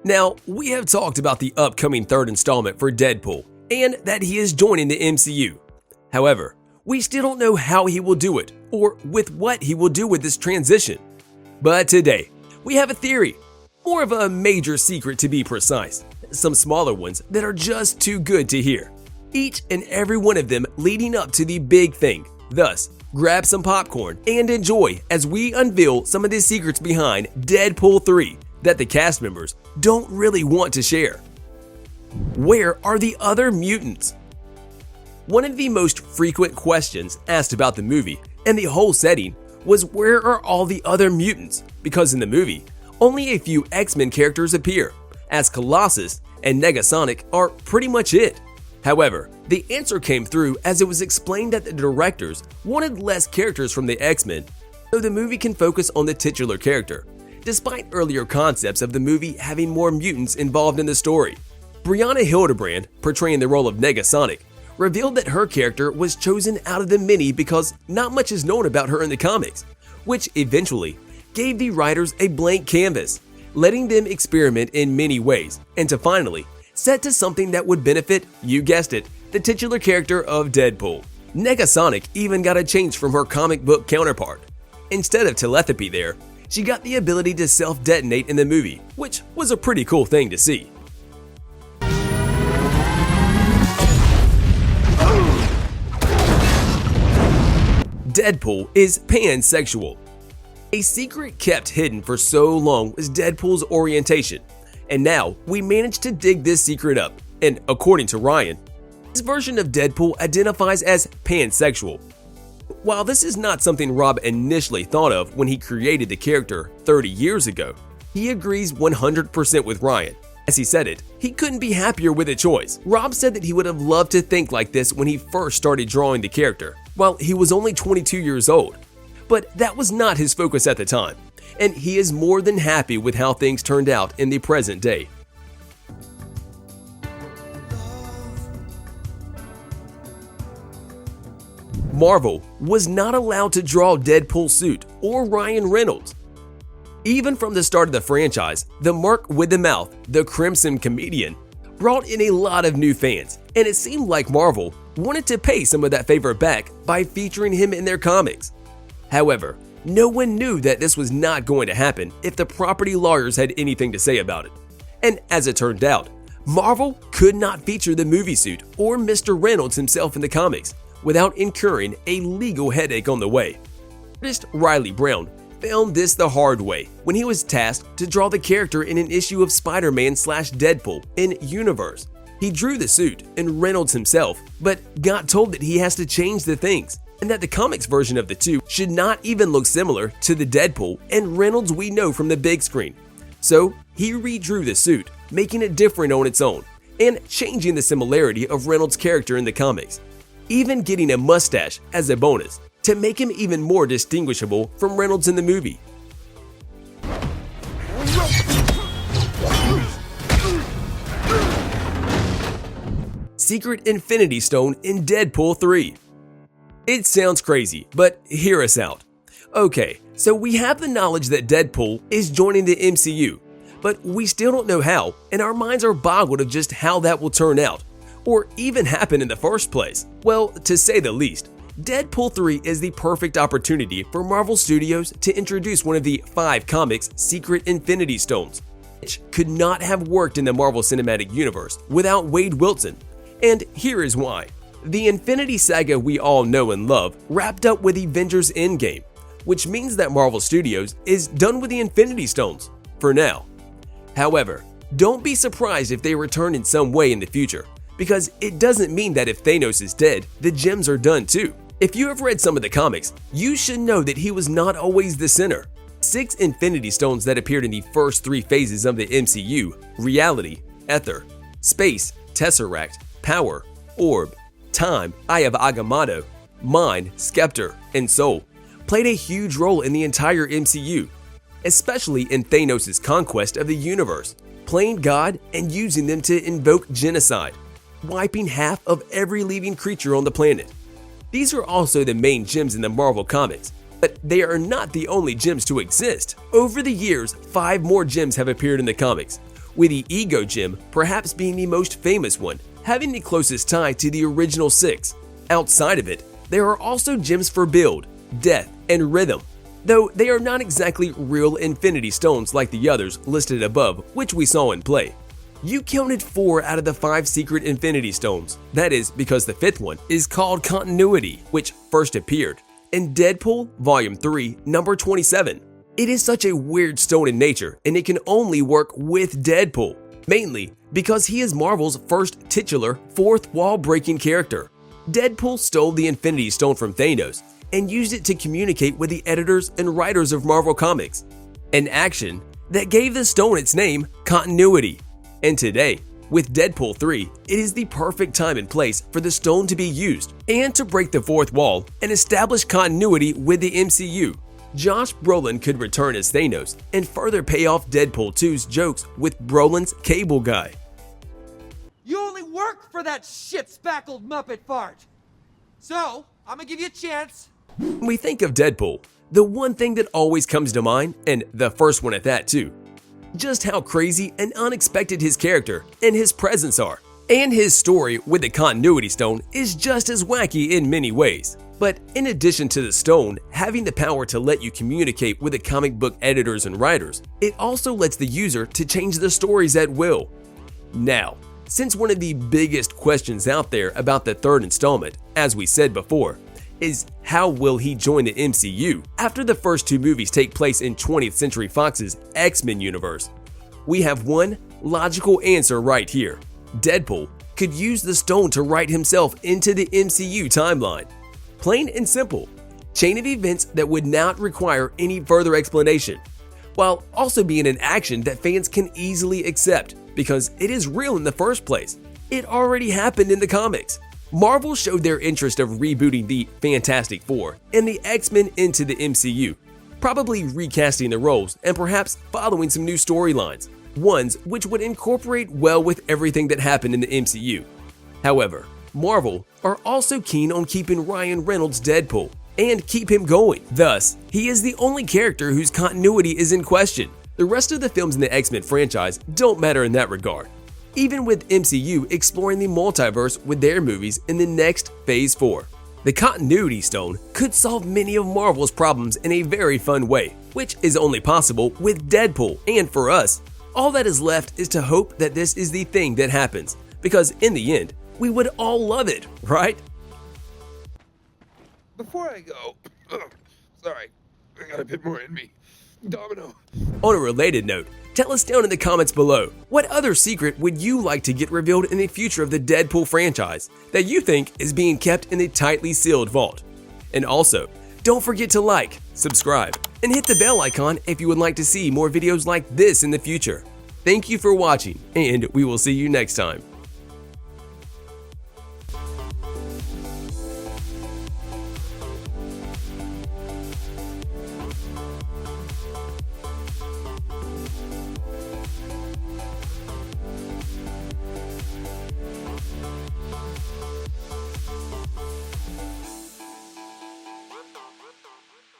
Now, we have talked about the upcoming third installment for Deadpool, and that he is joining the MCU. However, we still don't know how he will do it, or with what he will do with this transition. But today, we have a theory, more of a major secret to be precise, some smaller ones that are just too good to hear. Each and every one of them leading up to the big thing. Thus, grab some popcorn and enjoy as we unveil some of the secrets behind Deadpool 3 that the cast members don't really want to share. Where are the other mutants? One of the most frequent questions asked about the movie and the whole setting was where are all the other mutants, because in the movie, only a few X-Men characters appear, as Colossus and Negasonic are pretty much it. However, the answer came through as it was explained that the directors wanted less characters from the X-Men, so the movie can focus on the titular character, despite earlier concepts of the movie having more mutants involved in the story. Brianna Hildebrand, portraying the role of Negasonic, revealed that her character was chosen out of the many because not much is known about her in the comics, which eventually gave the writers a blank canvas, letting them experiment in many ways, and to finally set to something that would benefit, you guessed it, the titular character of Deadpool. Negasonic even got a change from her comic book counterpart. Instead of telepathy there, she got the ability to self-detonate in the movie, which was a pretty cool thing to see. Deadpool is pansexual. A secret kept hidden for so long was Deadpool's orientation, and now we managed to dig this secret up, and according to Ryan, his version of Deadpool identifies as pansexual. While this is not something Rob initially thought of when he created the character 30 years ago, he agrees 100% with Ryan. As he said it, he couldn't be happier with the choice. Rob said that he would have loved to think like this when he first started drawing the character, while he was only 22 years old. But that was not his focus at the time, and he is more than happy with how things turned out in the present day. Marvel was not allowed to draw Deadpool's suit or Ryan Reynolds. Even from the start of the franchise, the Merc with the mouth, the Crimson Comedian, brought in a lot of new fans, and it seemed like Marvel wanted to pay some of that favor back by featuring him in their comics. However, no one knew that this was not going to happen if the property lawyers had anything to say about it. And as it turned out, Marvel could not feature the movie suit or Mr. Reynolds himself in the comics without incurring a legal headache on the way. Artist Riley Brown found this the hard way when he was tasked to draw the character in an issue of Spider-Man/Deadpool in Universe. He drew the suit and Reynolds himself, but got told that he has to change the things, and that the comics version of the two should not even look similar to the Deadpool and Reynolds we know from the big screen. So he redrew the suit, making it different on its own, and changing the similarity of Reynolds' character in the comics, even getting a mustache as a bonus to make him even more distinguishable from Reynolds in the movie. Secret Infinity Stone in Deadpool 3. It sounds crazy, but hear us out. Okay, so we have the knowledge that Deadpool is joining the MCU, but we still don't know how, and our minds are boggled of just how that will turn out, or even happen in the first place. Well, to say the least, Deadpool 3 is the perfect opportunity for Marvel Studios to introduce one of the 5 comics' secret Infinity Stones, which could not have worked in the Marvel Cinematic Universe without Wade Wilson, and here is why. The Infinity Saga we all know and love wrapped up with Avengers Endgame, which means that Marvel Studios is done with the Infinity Stones, for now. However, don't be surprised if they return in some way in the future, because it doesn't mean that if Thanos is dead, the gems are done too. If you have read some of the comics, you should know that he was not always the center. 6 Infinity Stones that appeared in the first 3 phases of the MCU, Reality, Ether, Space, Tesseract, Power, Orb, Time, Eye of Agamotto, Mind, Scepter, and Soul, played a huge role in the entire MCU, especially in Thanos' conquest of the universe, playing God and using them to invoke genocide, wiping half of every living creature on the planet. These are also the main gems in the Marvel comics, but they are not the only gems to exist. Over the years, 5 more gems have appeared in the comics, with the Ego Gem perhaps being the most famous one, having the closest tie to the original 6. Outside of it, there are also gems for build, death, and rhythm, though they are not exactly real Infinity Stones like the others listed above, which we saw in play. You counted 4 out of the 5 secret Infinity Stones. That is because the 5th one is called Continuity, which first appeared in Deadpool Volume 3, number 27. It is such a weird stone in nature, and it can only work with Deadpool, mainly because he is Marvel's first titular fourth wall breaking character. Deadpool stole the Infinity Stone from Thanos and used it to communicate with the editors and writers of Marvel Comics, an action that gave the stone its name, Continuity. And today, with Deadpool 3, it is the perfect time and place for the stone to be used and to break the fourth wall and establish continuity with the MCU. Josh Brolin could return as Thanos and further pay off Deadpool 2's jokes with Brolin's Cable Guy. You only work for that shit-spackled Muppet fart! So, I'm gonna give you a chance. When we think of Deadpool, the one thing that always comes to mind, and the first one at that too, just how crazy and unexpected his character and his presence are. And his story with the Continuity Stone is just as wacky in many ways. But in addition to the stone having the power to let you communicate with the comic book editors and writers, it also lets the user to change the stories at will. Now, since one of the biggest questions out there about the 3rd installment, as we said before, is how will he join the MCU after the first 2 movies take place in 20th Century Fox's X-Men universe? We have one logical answer right here. Deadpool could use the stone to write himself into the MCU timeline. Plain and simple, chain of events that would not require any further explanation, while also being an action that fans can easily accept because it is real in the first place. It already happened in the comics. Marvel showed their interest of rebooting the Fantastic Four and the X-Men into the MCU, probably recasting the roles and perhaps following some new storylines, ones which would incorporate well with everything that happened in the MCU. However, Marvel are also keen on keeping Ryan Reynolds Deadpool and keep him going. Thus, he is the only character whose continuity is in question. The rest of the films in the X-Men franchise don't matter in that regard, even with MCU exploring the multiverse with their movies in the next Phase 4. The Continuity Stone could solve many of Marvel's problems in a very fun way, which is only possible with Deadpool, and for us, all that is left is to hope that this is the thing that happens, because in the end, we would all love it, right? Before I go, sorry, I got a bit more in me. Domino. On a related note, tell us down in the comments below, what other secret would you like to get revealed in the future of the Deadpool franchise that you think is being kept in a tightly sealed vault? And also, don't forget to like, subscribe, and hit the bell icon if you would like to see more videos like this in the future. Thank you for watching, and we will see you next time.